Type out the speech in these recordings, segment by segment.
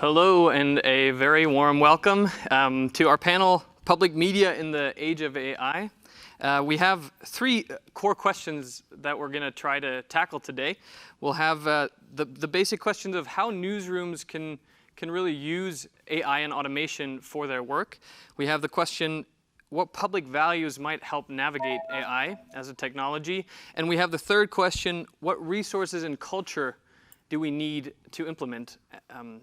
Hello and a very warm welcome to our panel, Public Media in the Age of AI. We have three core questions that we're going to try to tackle today. We'll have the basic questions of how newsrooms can really use AI and automation for their work. We have the question, what public values might help navigate AI as a technology? And we have the third question, what resources and culture do we need to implement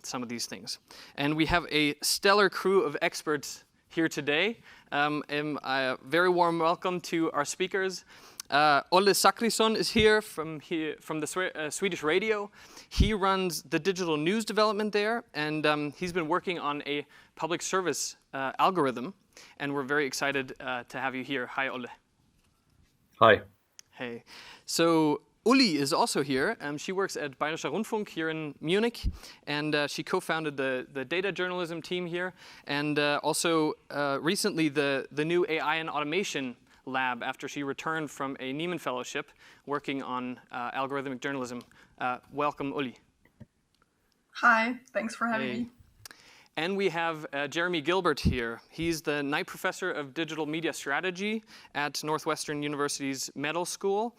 some of these things? And we have a stellar crew of experts here today. A very warm welcome to our speakers. Olle Zachrison is here from the Swedish radio. He runs the digital news development there, and he's been working on a public service algorithm. And we're very excited to have you here. Hi, Olle. Hi. Hey. So Uli is also here. She works at Bayerischen Rundfunk here in Munich, and she co-founded the data journalism team here, and also recently the new AI and automation lab after she returned from a Nieman Fellowship working on algorithmic journalism. Welcome, Uli. Hi, thanks for having me. And we have Jeremy Gilbert here. He's the Knight Professor of Digital Media Strategy at Northwestern University's Medill School,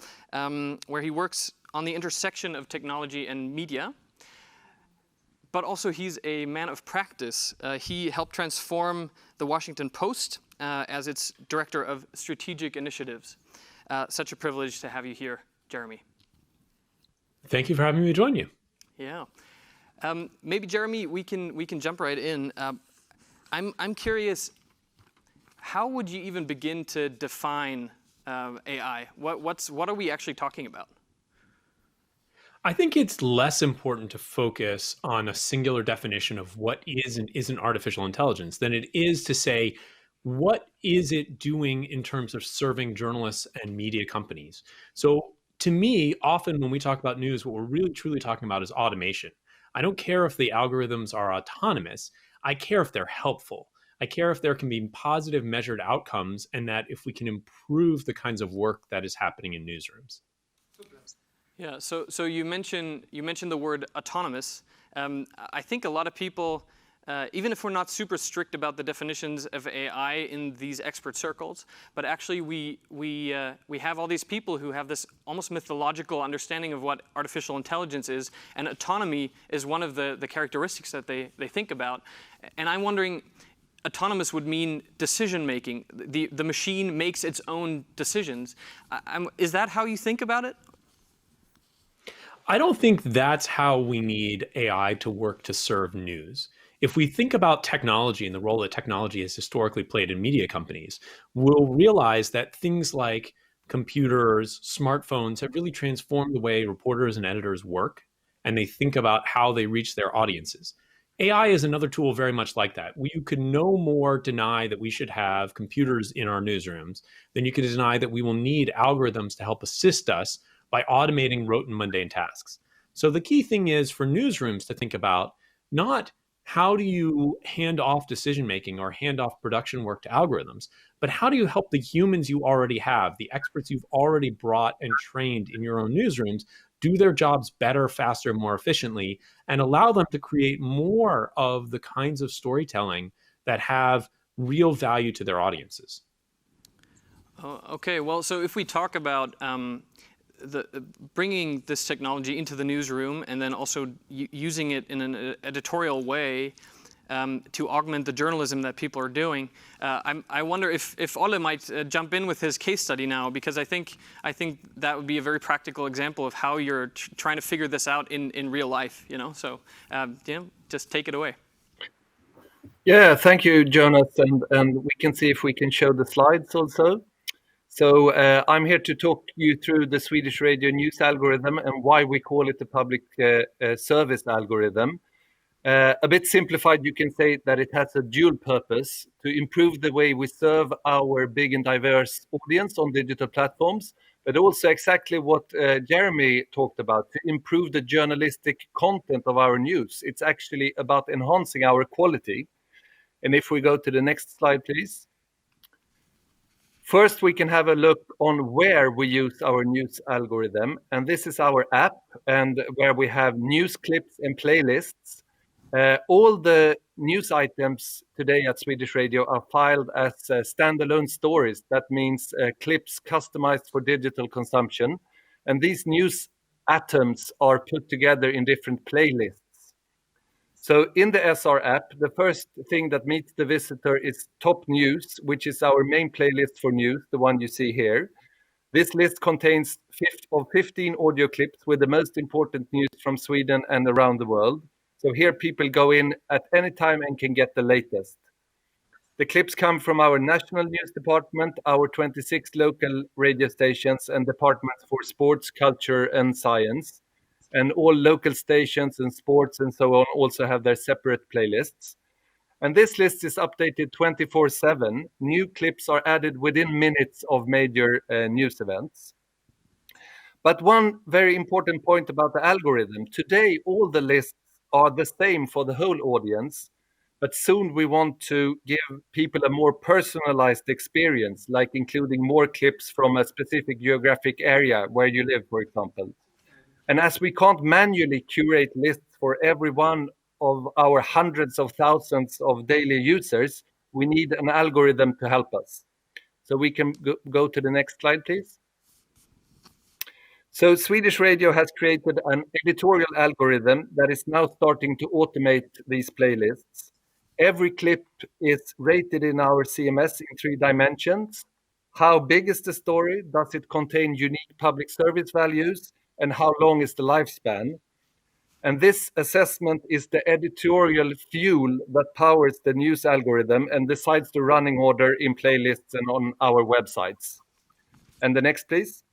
where he works on the intersection of technology and media. But also he's a man of practice. He helped transform the Washington Post as its Director of Strategic Initiatives. Such a privilege to have you here, Jeremy. Thank you for having me join you. Yeah. Maybe Jeremy, we can jump right in. I'm curious, how would you even begin to define AI? What are we actually talking about? I think it's less important to focus on a singular definition of what is and isn't artificial intelligence than it is to say, what is it doing in terms of serving journalists and media companies? So to me, often when we talk about news, what we're really truly talking about is automation. I don't care if the algorithms are autonomous. I care if they're helpful. I care if there can be positive measured outcomes and that if we can improve the kinds of work that is happening in newsrooms. Yeah, so you mentioned the word autonomous. I think a lot of people, even if we're not super strict about the definitions of AI in these expert circles, but actually we have all these people who have this almost mythological understanding of what artificial intelligence is, and autonomy is one of the characteristics that they think about. And I'm wondering, autonomous would mean decision making. The machine makes its own decisions. Is that how you think about it? I don't think that's how we need AI to work to serve news. If we think about technology and the role that technology has historically played in media companies, we'll realize that things like computers, smartphones have really transformed the way reporters and editors work, and they think about how they reach their audiences. AI is another tool very much like that. You could no more deny that we should have computers in our newsrooms than you could deny that we will need algorithms to help assist us by automating rote and mundane tasks. So the key thing is for newsrooms to think about not how do you hand off decision-making or hand off production work to algorithms, but how do you help the humans you already have, the experts you've already brought and trained in your own newsrooms, do their jobs better, faster, more efficiently, and allow them to create more of the kinds of storytelling that have real value to their audiences. Okay, well, so if we talk about bringing this technology into the newsroom and then also using it in an editorial way to augment the journalism that people are doing, I wonder if Olle might jump in with his case study now, because I think that would be a very practical example of how you're trying to figure this out in real life. So just take it away. Yeah, thank you, Jonas, and we can see if we can show the slides also. So I'm here to talk you through the Swedish radio news algorithm and why we call it the public service algorithm. A bit simplified, you can say that it has a dual purpose to improve the way we serve our big and diverse audience on digital platforms, but also exactly what Jeremy talked about, to improve the journalistic content of our news. It's actually about enhancing our quality. And if we go to the next slide, please. First, we can have a look on where we use our news algorithm. And this is our app, and where we have news clips and playlists. All the news items today at Swedish Radio are filed as standalone stories. That means clips customized for digital consumption. And these news atoms are put together in different playlists. So in the SR app, the first thing that meets the visitor is Top News, which is our main playlist for news, the one you see here. This list contains 15 audio clips with the most important news from Sweden and around the world. So here people go in at any time and can get the latest. The clips come from our national news department, our 26 local radio stations and departments for sports, culture and science. And all local stations and sports and so on also have their separate playlists. And this list is updated 24/7. New clips are added within minutes of major news events. But one very important point about the algorithm, today all the lists are the same for the whole audience, but soon we want to give people a more personalized experience, like including more clips from a specific geographic area where you live, for example. And as we can't manually curate lists for every one of our hundreds of thousands of daily users, we need an algorithm to help us. So we can go to the next slide, please. So Swedish Radio has created an editorial algorithm that is now starting to automate these playlists. Every clip is rated in our CMS in 3 dimensions. How big is the story? Does it contain unique public service values? And how long is the lifespan? And this assessment is the editorial fuel that powers the news algorithm and decides the running order in playlists and on our websites. And the next, please.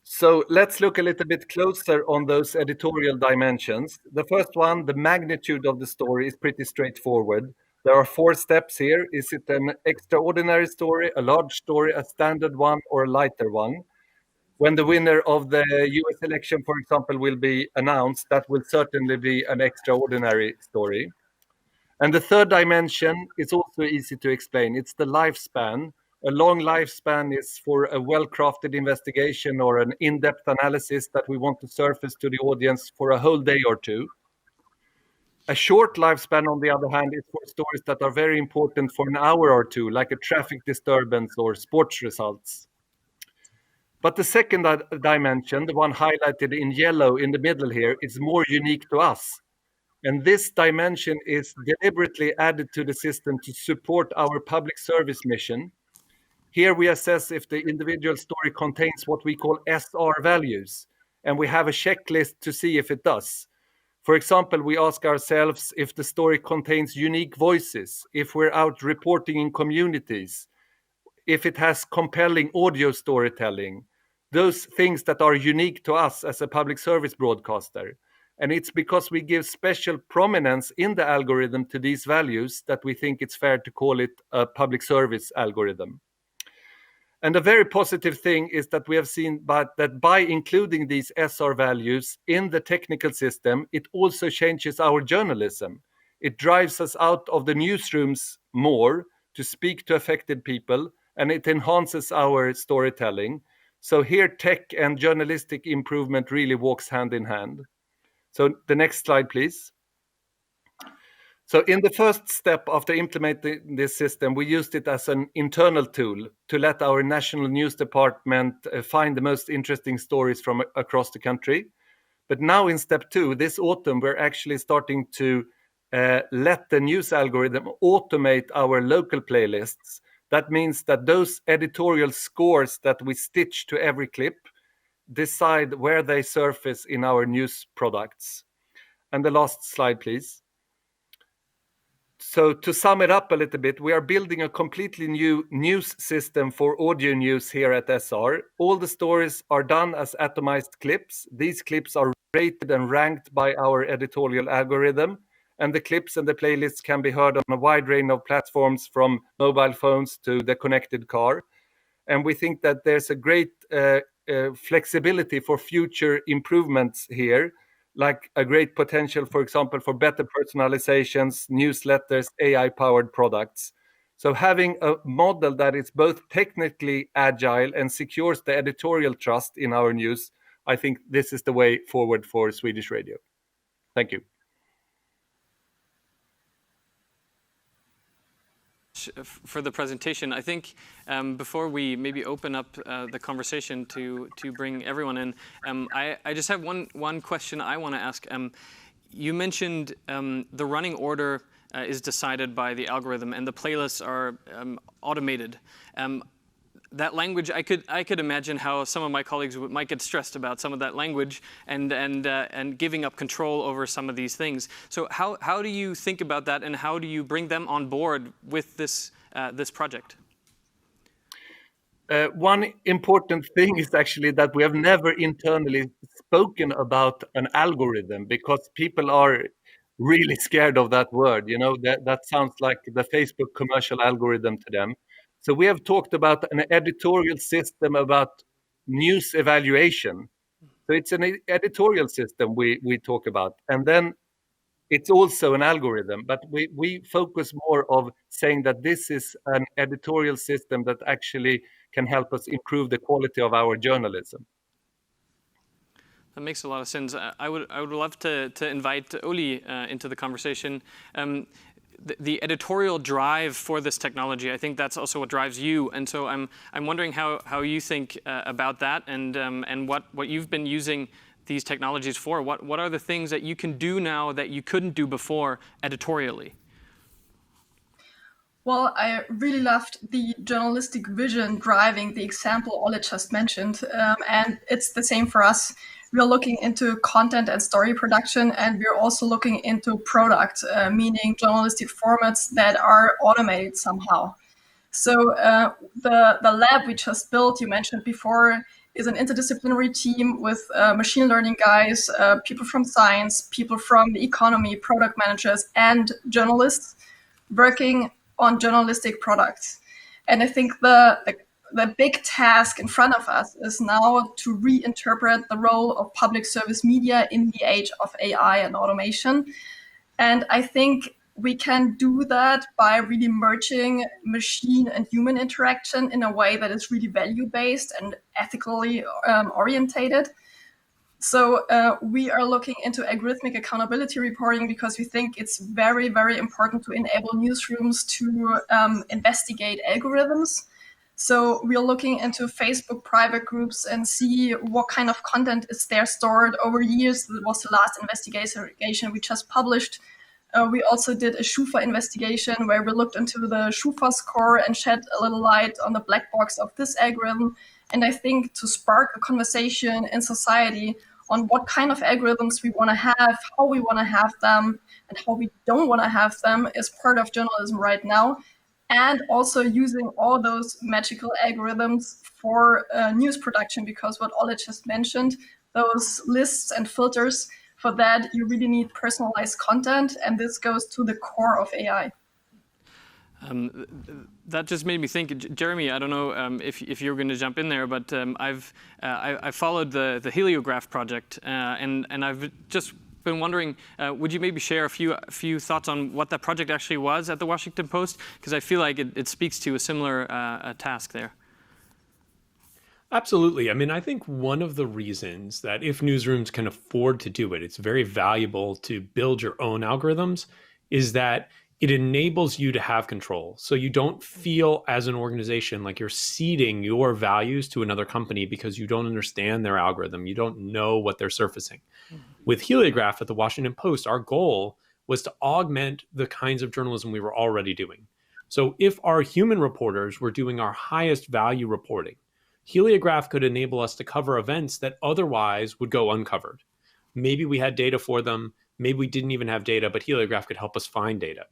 So let's look a little bit closer on those editorial dimensions. The first one, the magnitude of the story, is pretty straightforward. There are 4 steps here. Is it an extraordinary story, a large story, a standard one, or a lighter one? When the winner of the US election, for example, will be announced, that will certainly be an extraordinary story. And the third dimension is also easy to explain. It's the lifespan. A long lifespan is for a well-crafted investigation or an in-depth analysis that we want to surface to the audience for a whole day or 2. A short lifespan, on the other hand, is for stories that are very important for an hour or 2, like a traffic disturbance or sports results. But the second dimension, the one highlighted in yellow in the middle here, is more unique to us. And this dimension is deliberately added to the system to support our public service mission. Here we assess if the individual story contains what we call SR values, and we have a checklist to see if it does. For example, we ask ourselves if the story contains unique voices, if we're out reporting in communities, if it has compelling audio storytelling, those things that are unique to us as a public service broadcaster. And it's because we give special prominence in the algorithm to these values that we think it's fair to call it a public service algorithm. And a very positive thing is that we have seen that by including these SR values in the technical system, it also changes our journalism. It drives us out of the newsrooms more to speak to affected people, and it enhances our storytelling. So here, tech and journalistic improvement really walks hand in hand. So the next slide, please. So in the first step after implementing this system, we used it as an internal tool to let our national news department find the most interesting stories from across the country. But now in step 2, this autumn, we're actually starting to let the news algorithm automate our local playlists. That means that those editorial scores that we stitch to every clip decide where they surface in our news products. And the last slide, please. So to sum it up a little bit, we are building a completely new news system for audio news here at SR. All the stories are done as atomized clips. These clips are rated and ranked by our editorial algorithm, and the clips and the playlists can be heard on a wide range of platforms from mobile phones to the connected car. And we think that there's a great flexibility for future improvements here, like a great potential, for example, for better personalizations, newsletters, AI-powered products. So having a model that is both technically agile and secures the editorial trust in our news, I think this is the way forward for Swedish Radio. Thank you. much for the presentation. I think before we maybe open up the conversation to bring everyone in, I just have one question I want to ask. You mentioned the running order is decided by the algorithm, and the playlists are automated. That language, I could imagine how some of my colleagues might get stressed about some of that language and giving up control over some of these things. So how do you think about that, and how do you bring them on board with this project? One important thing is actually that we have never internally spoken about an algorithm, because people are really scared of that word. That sounds like the Facebook commercial algorithm to them. So we have talked about an editorial system about news evaluation. So it's an editorial system we talk about. And then it's also an algorithm, but we focus more of saying that this is an editorial system that actually can help us improve the quality of our journalism. That makes a lot of sense. I would love to invite Uli into the conversation. The editorial drive for this technology, I think that's also what drives you. And so I'm wondering how you think about that, and what you've been using these technologies for. What are the things that you can do now that you couldn't do before editorially? Well, I really loved the journalistic vision driving the example Olle just mentioned. And it's the same for us. We're looking into content and story production, and we're also looking into product, meaning journalistic formats that are automated somehow. So the lab we just built, you mentioned before, is an interdisciplinary team with machine learning guys, people from science, people from the economy, product managers, and journalists working on journalistic products. And I think the big task in front of us is now to reinterpret the role of public service media in the age of AI and automation. And I think we can do that by really merging machine and human interaction in a way that is really value-based and ethically orientated. So we are looking into algorithmic accountability reporting because we think it's very, very important to enable newsrooms to investigate algorithms. So we're looking into Facebook private groups and see what kind of content is there stored over years. That was the last investigation we just published. We also did a Schufa investigation where we looked into the Schufa score and shed a little light on the black box of this algorithm. And I think to spark a conversation in society on what kind of algorithms we want to have, how we want to have them, and how we don't want to have them is part of journalism right now. And also using all those magical algorithms for news production, because what Olle just mentioned, those lists and filters, for that you really need personalized content, and this goes to the core of AI. That just made me think, Jeremy, I don't know if you're going to jump in there, but I followed the Heliograph project, and I've just been wondering, would you maybe share a few thoughts on what that project actually was at the Washington Post? Because I feel like it speaks to a similar task there. Absolutely. I mean, I think one of the reasons that if newsrooms can afford to do it, it's very valuable to build your own algorithms, is that it enables you to have control. So you don't feel as an organization like you're ceding your values to another company because you don't understand their algorithm. You don't know what they're surfacing. Mm-hmm. With Heliograph at the Washington Post, our goal was to augment the kinds of journalism we were already doing. So if our human reporters were doing our highest value reporting, Heliograph could enable us to cover events that otherwise would go uncovered. Maybe we had data for them, maybe we didn't even have data, but Heliograph could help us find data.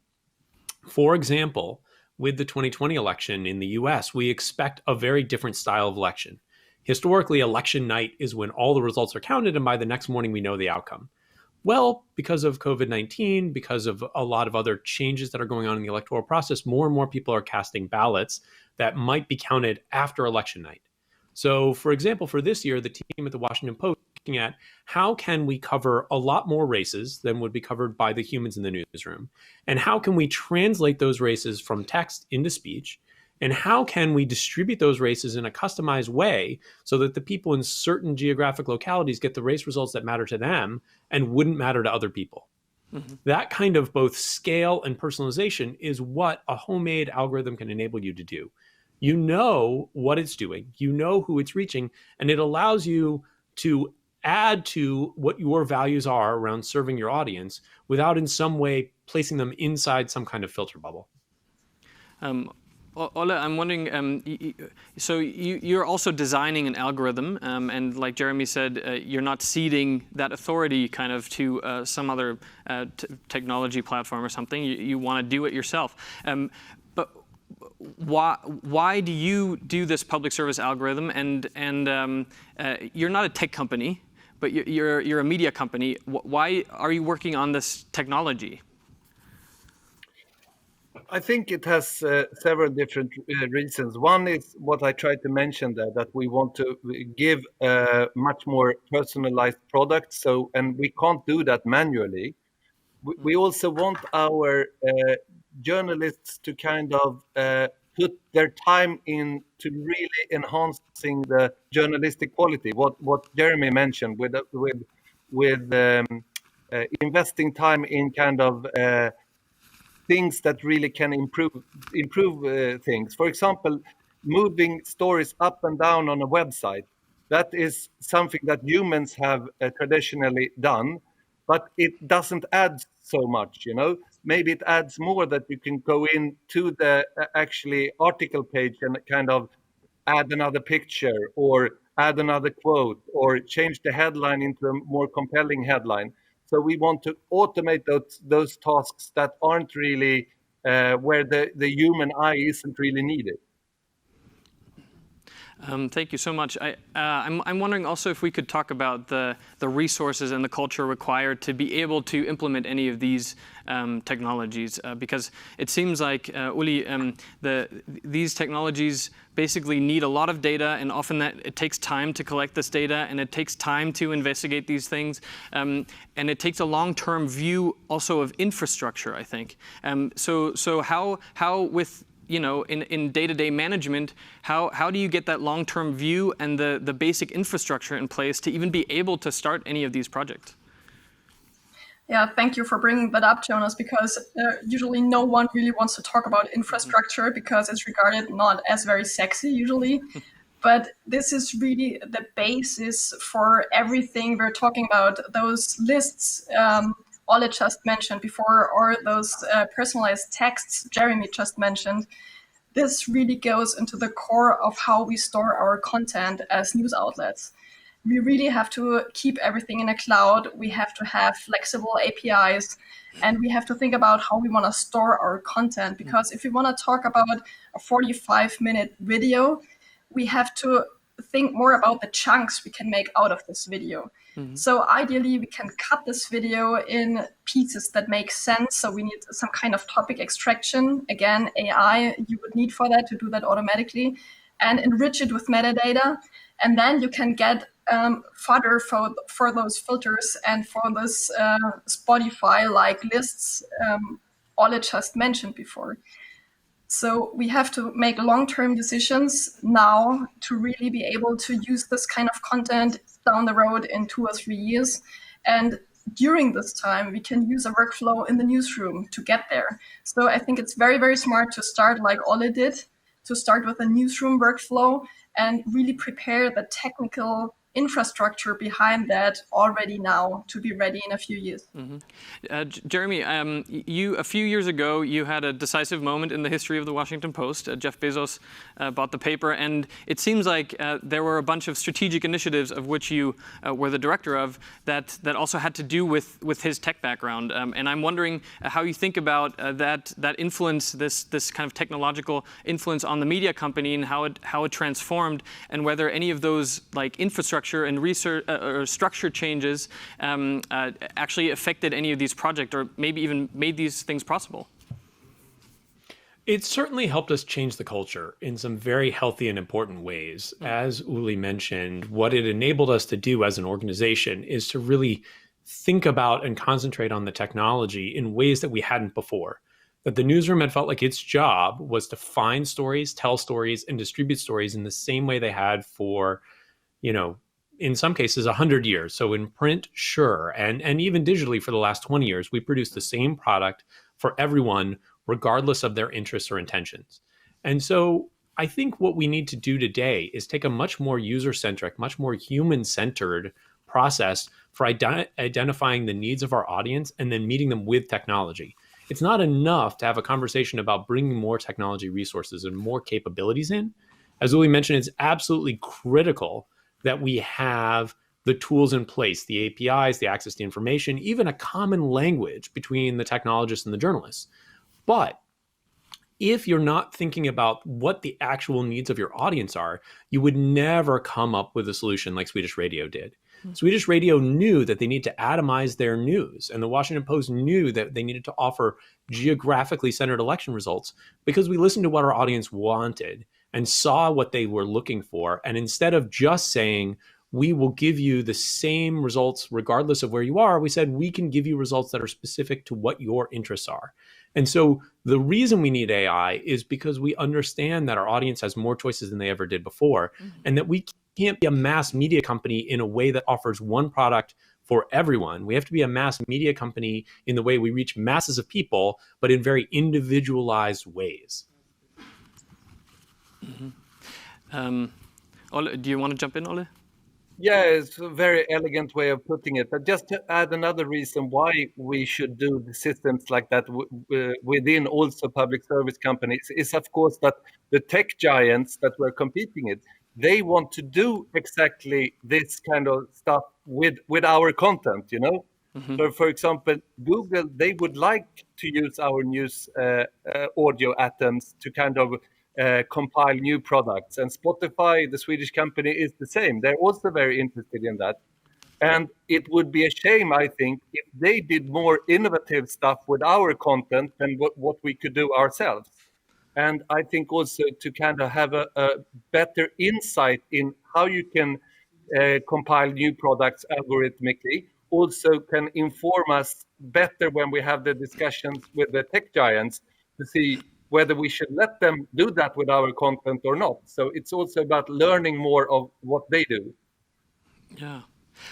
For example, with the 2020 election in the US, we expect a very different style of election. Historically, election night is when all the results are counted, and by the next morning we know the outcome. Well, because of COVID-19, because of a lot of other changes that are going on in the electoral process, more and more people are casting ballots that might be counted after election night. So, for example, for this year, the team at the Washington Post is looking at how can we cover a lot more races than would be covered by the humans in the newsroom, and how can we translate those races from text into speech, and how can we distribute those races in a customized way so that the people in certain geographic localities get the race results that matter to them and wouldn't matter to other people. That kind of both scale and personalization is what a homemade algorithm can enable you to do. You know what it's doing, you know who it's reaching, and it allows you to add to what your values are around serving your audience without in some way placing them inside some kind of filter bubble. Olle, I'm wondering, so you're also designing an algorithm, and like Jeremy said, you're not ceding that authority kind of to some other technology platform or something. You want to do it yourself. But why do you do this public service algorithm? And you're not a tech company, but you're a media company. Why are you working on this technology? I think it has several different reasons. One is what I tried to mention there, that we want to give much more personalized products. So, and we can't do that manually. We also want our journalists to kind of put their time into really enhancing the journalistic quality. What Jeremy mentioned with investing time in kind of things that really can improve things. For example, moving stories up and down on a website. That is something that humans have traditionally done, but it doesn't add so much, you know. Maybe it adds more that you can go into the actually article page and kind of add another picture or add another quote or change the headline into a more compelling headline. So we want to automate those tasks that aren't really where the human eye isn't really needed. Thank you so much. I'm wondering also if we could talk about the resources and the culture required to be able to implement any of these technologies, because it seems like, Uli, these technologies basically need a lot of data, and often that it takes time to collect this data, and it takes time to investigate these things, and it takes a long-term view also of infrastructure, I think. So how with in day-to-day management, how do you get that long-term view and the basic infrastructure in place to even be able to start any of these projects? Yeah, thank you for bringing that up, Jonas, because usually no one really wants to talk about infrastructure because it's regarded not as very sexy usually. But this is really the basis for everything we're talking about. Those lists Olle just mentioned before, or those personalized texts Jeremy just mentioned, this really goes into the core of how we store our content as news outlets. We really have to keep everything in a cloud. We have to have flexible APIs, and we have to think about how we want to store our content. Because if we want to talk about a 45-minute video, we have to think more about the chunks we can make out of this video. So ideally, we can cut this video in pieces that make sense. So we need some kind of topic extraction. Again, AI, you would need for that to do that automatically, and enrich it with metadata. And then you can get fodder for those filters and for this Spotify-like lists Olle just mentioned before. So we have to make long-term decisions now to really be able to use this kind of content down the road in 2 or 3 years. And during this time, we can use a workflow in the newsroom to get there. So I think it's very, very smart to start like Olle did, to start with a newsroom workflow and really prepare the technical infrastructure behind that already now to be ready in a few years. Jeremy, you a few years ago, you had a decisive moment in the history of the Washington Post. Jeff Bezos bought the paper, and it seems like there were a bunch of strategic initiatives of which you were the director of that also had to do with his tech background. And I'm wondering how you think about that influence, this kind of technological influence on the media company, and how it transformed, and whether any of those like infrastructure and research or structure changes actually affected any of these projects, or maybe even made these things possible. It certainly helped us change the culture in some very healthy and important ways. As Uli mentioned, what it enabled us to do as an organization is to really think about and concentrate on the technology in ways that we hadn't before. That the newsroom had felt like its job was to find stories, tell stories, and distribute stories in the same way they had for, in some cases 100 years. So in print, sure, and even digitally for the last 20 years, we produce the same product for everyone, regardless of their interests or intentions. And so I think what we need to do today is take a much more user-centric, much more human-centered process for identifying the needs of our audience and then meeting them with technology. It's not enough to have a conversation about bringing more technology resources and more capabilities in. As Uli mentioned, it's absolutely critical that we have the tools in place, the APIs, the access to information, even a common language between the technologists and the journalists. But if you're not thinking about what the actual needs of your audience are, you would never come up with a solution like Swedish Radio did. Swedish Radio knew that they need to atomize their news, and the Washington Post knew that they needed to offer geographically centered election results because we listened to what our audience wanted and saw what they were looking for. And instead of just saying, we will give you the same results regardless of where you are, we said, we can give you results that are specific to what your interests are. And so the reason we need AI is because we understand that our audience has more choices than they ever did before, and that we can't be a mass media company in a way that offers one product for everyone. We have to be a mass media company in the way we reach masses of people, but in very individualized ways. Olle, do you want to jump in, Olle? Yeah, it's a very elegant way of putting it. But just to add another reason why we should do the systems like that within also public service companies is, of course, that the tech giants that we're competing with, they want to do exactly this kind of stuff with our content, you know? So, for example, Google, they would like to use our news audio atoms to kind of compile new products. And Spotify, the Swedish company, is the same. They're also very interested in that. And it would be a shame, I think, if they did more innovative stuff with our content than what we could do ourselves. And I think also to kind of have a better insight in how you can compile new products algorithmically also can inform us better when we have the discussions with the tech giants to see whether we should let them do that with our content or not. So it's also about learning more of what they do. Yeah.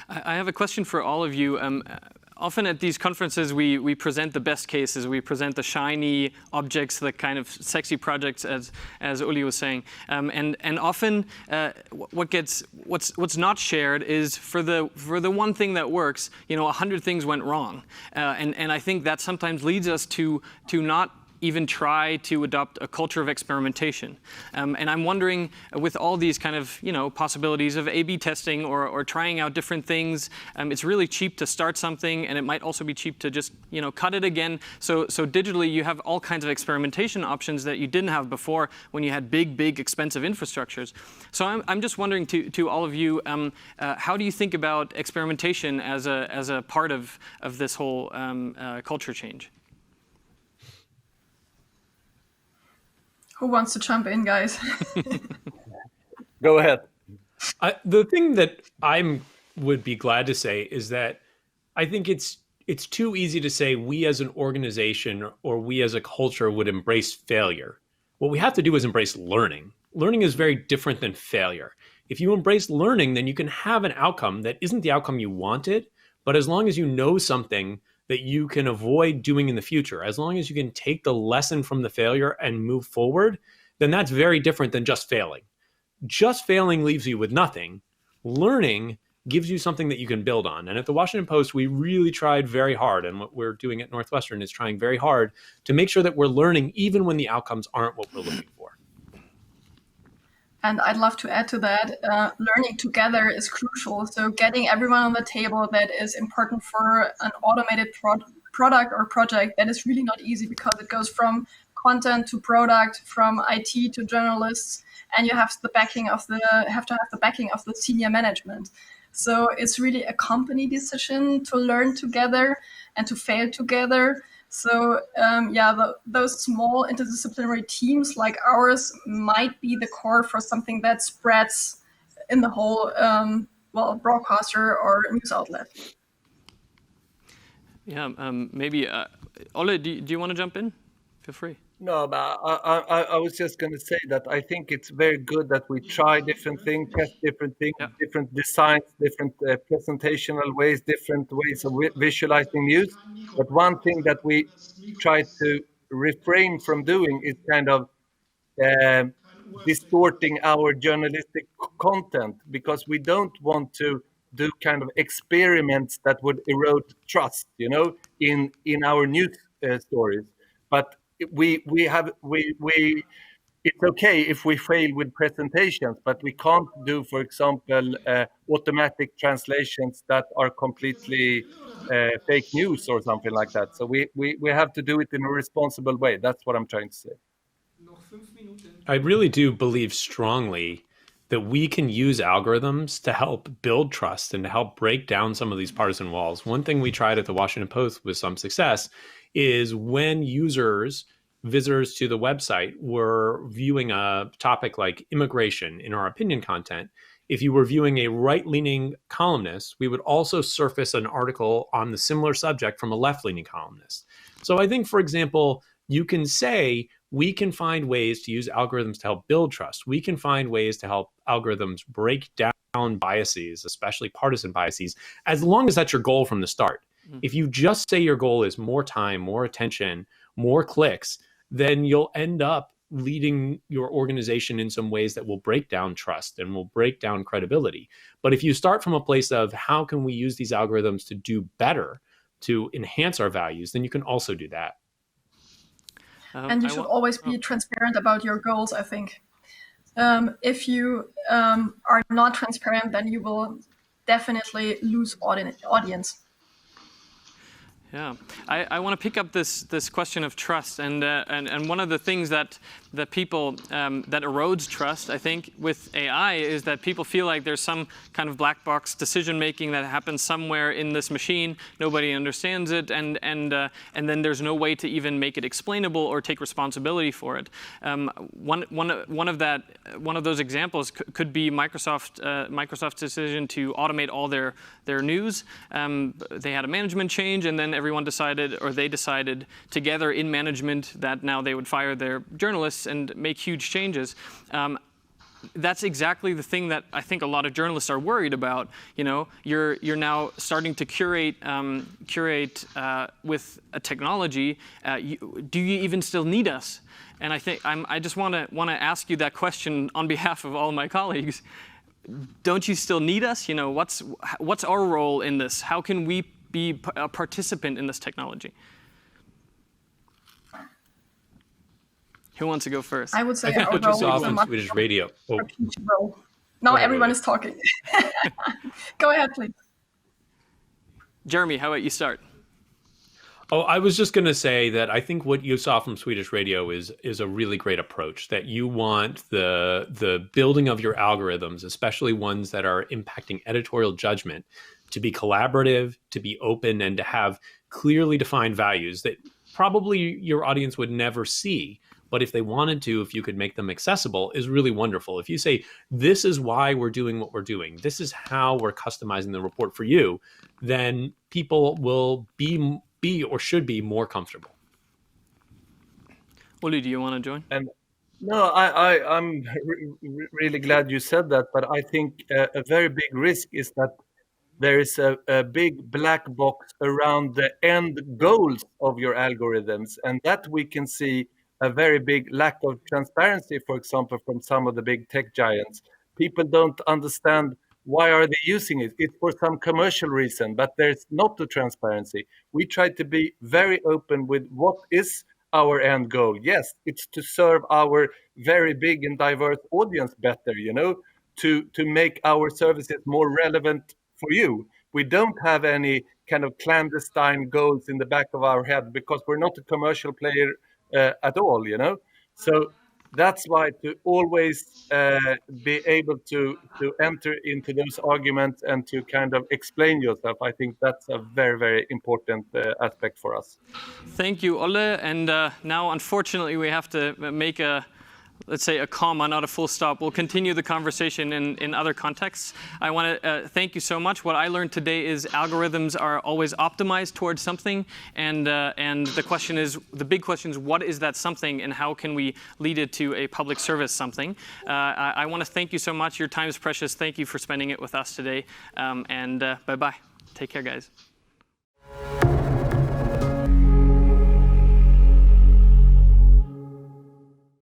I have a question for all of you. Often at these conferences, we present the best cases. We present the shiny objects, the kind of sexy projects, as Uli was saying. And often, what's not shared is for the one thing that works, 100 things went wrong. And I think that sometimes leads us to not even try to adopt a culture of experimentation. And I'm wondering, with all these kind of possibilities of A/B testing or trying out different things, it's really cheap to start something, and it might also be cheap to just cut it again. So digitally, you have all kinds of experimentation options that you didn't have before when you had big, expensive infrastructures. So I'm just wondering to all of you, how do you think about experimentation as a part of this whole culture change? Who wants to jump in, guys? Go ahead. The thing that I would be glad to say is that I think it's too easy to say we as an organization or we as a culture would embrace failure. What we have to do is embrace learning. Learning is very different than failure. If you embrace learning, then you can have an outcome that isn't the outcome you wanted, but as long as you know something that you can avoid doing in the future, as long as you can take the lesson from the failure and move forward, then that's very different than just failing. Just failing leaves you with nothing. Learning gives you something that you can build on. And at the Washington Post, we really tried very hard, and what we're doing at Northwestern is trying very hard to make sure that we're learning even when the outcomes aren't what we're looking for. And I'd love to add to that, learning together is crucial. So getting everyone on the table, that is important for an automated product or project. That is really not easy because it goes from content to product, from IT to journalists, and you have to have the backing of the senior management. So it's really a company decision to learn together and to fail together. So those small interdisciplinary teams like ours might be the core for something that spreads in the whole broadcaster or news outlet. Yeah, maybe Olle, do you want to jump in? Feel free. No, but I was just going to say that I think it's very good that we try different things, test different things, Yeah. different designs, different presentational ways, different ways of visualizing news. But one thing that we try to refrain from doing is kind of um distorting our journalistic content, because we don't want to do kind of experiments that would erode trust, in our news stories. But we it's okay if we fail with presentations, but we can't do, for example, automatic translations that are completely fake news or something like that. So we have to do it in a responsible way. That's what I'm trying to say. I really do believe strongly that we can use algorithms to help build trust and to help break down some of these partisan walls. One thing we tried at the Washington Post with some success is when visitors to the website were viewing a topic like immigration in our opinion content, if you were viewing a right-leaning columnist, we would also surface an article on the similar subject from a left-leaning columnist. So I think, for example, you can say we can find ways to use algorithms to help build trust. We can find ways to help algorithms break down biases, especially partisan biases, as long as that's your goal from the start. If you just say your goal is more time, more attention, more clicks, then you'll end up leading your organization in some ways that will break down trust and will break down credibility. But if you start from a place of how can we use these algorithms to do better, to enhance our values, then you can also do that. And you should always be transparent about your goals, I think. If you are not transparent, then you will definitely lose audience. Yeah, I want to pick up this question of trust, and one of the things that people that erodes trust, I think, with AI is that people feel like there's some kind of black box decision making that happens somewhere in this machine. Nobody understands it, and then there's no way to even make it explainable or take responsibility for it. One of those examples could be Microsoft's decision to automate all their news. They had a management change, and then everyone decided together in management that now they would fire their journalists and make huge changes. That's exactly the thing that I think a lot of journalists are worried about. You're now starting to curate with a technology. Do you even still need us? And I think I just want to ask you that question on behalf of all my colleagues. Don't you still need us? What's our role in this? How can we be a participant in this technology? Who wants to go first? I would say I think our what you role saw is a on much Swedish radio. strategic role. Now everyone is talking. Go ahead, please. Jeremy, how about you start? Oh, I was just going to say that I think what you saw from Swedish radio is a really great approach, that you want the building of your algorithms, especially ones that are impacting editorial judgment, to be collaborative, to be open, and to have clearly defined values that probably your audience would never see. But if they wanted to, if you could make them accessible, is really wonderful. If you say, this is why we're doing what we're doing, this is how we're customizing the report for you, then people will be or should be more comfortable. Uli, do you want to join? No, I'm really glad you said that, but I think a very big risk is that there is a big black box around the end goals of your algorithms, and that we can see a very big lack of transparency, for example, from some of the big tech giants. People don't understand why are they using it. It's for some commercial reason, but there's not the transparency. We try to be very open with what is our end goal. Yes, it's to serve our very big and diverse audience better, to make our services more relevant for you. We don't have any kind of clandestine goals in the back of our head, because we're not a commercial player at all, So that's why to always be able to enter into those arguments and to kind of explain yourself, I think that's a very, very important aspect for us. Thank you, Olle. And now, unfortunately, we have to make a let's say, a comma, not a full stop. We'll continue the conversation in other contexts. I want to thank you so much. What I learned today is algorithms are always optimized towards something, and the big question is, what is that something, and how can we lead it to a public service something? I want to thank you so much. Your time is precious. Thank you for spending it with us today, and bye-bye. Take care, guys.